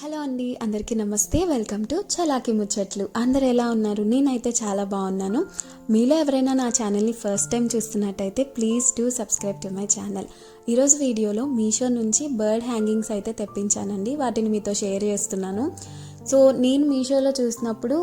Hello అండి, అందరికీ నమస్తే. వెల్కమ్ టు చలాకి ముచ్చట్లు. అందరు ఎలా ఉన్నారు? నేనైతే చాలా బాగున్నాను. మీలో ఎవరైనా నా ఛానల్ని ఫస్ట్ టైం చూస్తున్నట్టయితే please do subscribe to my channel. ఈరోజు వీడియోలో మీషో నుంచి బర్డ్ హ్యాంగింగ్స్ అయితే తెప్పించానండి. వాటిని మీతో షేర్ చేస్తున్నాను. సో నేను మీషోలో చూసినప్పుడు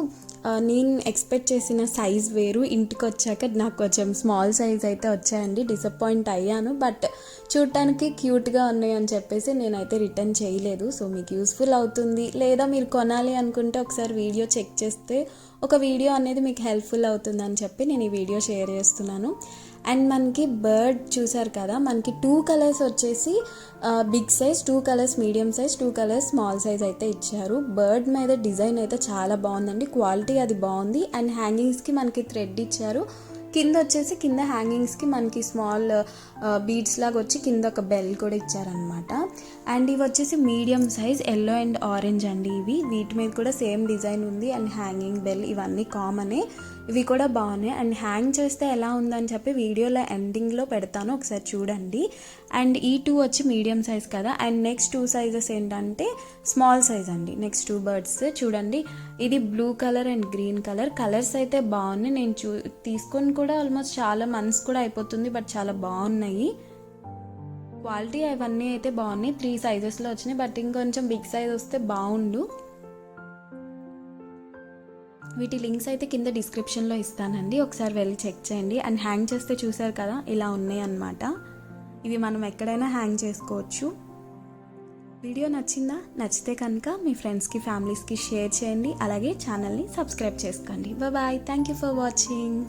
నేను ఎక్స్పెక్ట్ చేసిన సైజ్ వేరు. ఇంటికి వచ్చాక నాకు కొంచెం స్మాల్ సైజ్ అయితే వచ్చాయండి. డిసప్పాయింట్ అయ్యాను. బట్ చూడటానికి క్యూట్గా ఉన్నాయి అని చెప్పేసి నేనైతే రిటర్న్ చేయలేదు. సో మీకు యూస్ఫుల్ అవుతుంది, లేదా మీరు కొనాలి అనుకుంటే ఒకసారి వీడియో చెక్ చేస్తే ఒక వీడియో అనేది మీకు హెల్ప్ఫుల్ అవుతుంది అని చెప్పి నేను ఈ వీడియో షేర్ చేస్తున్నాను. అండ్ మనకి బర్డ్ చూసారు కదా, మనకి 2 కలర్స్ వచ్చేసి big size, 2 colours medium size, 2 colours small size అయితే ఇచ్చారు. బర్డ్ మీద డిజైన్ అయితే చాలా బాగుందండి, క్వాలిటీ అది బాగుంది. అండ్ హ్యాంగింగ్స్కి మనకి థ్రెడ్ ఇచ్చారు. కింద వచ్చేసి కింద హ్యాంగింగ్స్కి మనకి స్మాల్ బీడ్స్ లాగా వచ్చి కింద ఒక బెల్ కూడా ఇచ్చారనమాట. అండ్ ఇవి వచ్చేసి medium size, yellow and orange అండి. వీటి మీద కూడా సేమ్ డిజైన్ ఉంది. అండ్ హ్యాంగింగ్ బెల్ ఇవన్నీ కామనే, ఇవి కూడా బాగున్నాయి. అండ్ హ్యాంగ్ చేస్తే ఎలా ఉందని చెప్పి వీడియోలో ఎండింగ్లో పెడతాను, ఒకసారి చూడండి. అండ్ ఈ 2 వచ్చి మీడియం సైజ్ కదా. అండ్ నెక్స్ట్ 2 సైజెస్ ఏంటంటే స్మాల్ సైజ్ అండి. నెక్స్ట్ 2 బర్డ్స్ చూడండి, ఇది blue colour and green colour. Colours అయితే బాగున్నాయి. నేను తీసుకొని కూడా ఆల్మోస్ట్ చాలా మంత్స్ కూడా అయిపోతుంది, బట్ చాలా బాగున్నాయి. క్వాలిటీ అవన్నీ అయితే బాగున్నాయి. 3 సైజెస్లో వచ్చినాయి, బట్ ఇంకొంచెం బిగ్ సైజ్ వస్తే బాగుండు. వీటి లింక్స్ అయితే కింద డిస్క్రిప్షన్లో ఇస్తానండి, ఒకసారి వెళ్ళి చెక్ చేయండి. అండ్ హ్యాంగ్ చేస్తే చూసారు కదా, ఇలా ఉన్నాయి అన్నమాట. ఇవి మనం ఎక్కడైనా హ్యాంగ్ చేసుకోవచ్చు. వీడియో నచ్చిందా? నచ్చితే కనుక మీ ఫ్రెండ్స్కి, ఫ్యామిలీస్కి షేర్ చేయండి. అలాగే ఛానల్ని సబ్స్క్రైబ్ చేసుకోండి. Bye. Thank you for watching.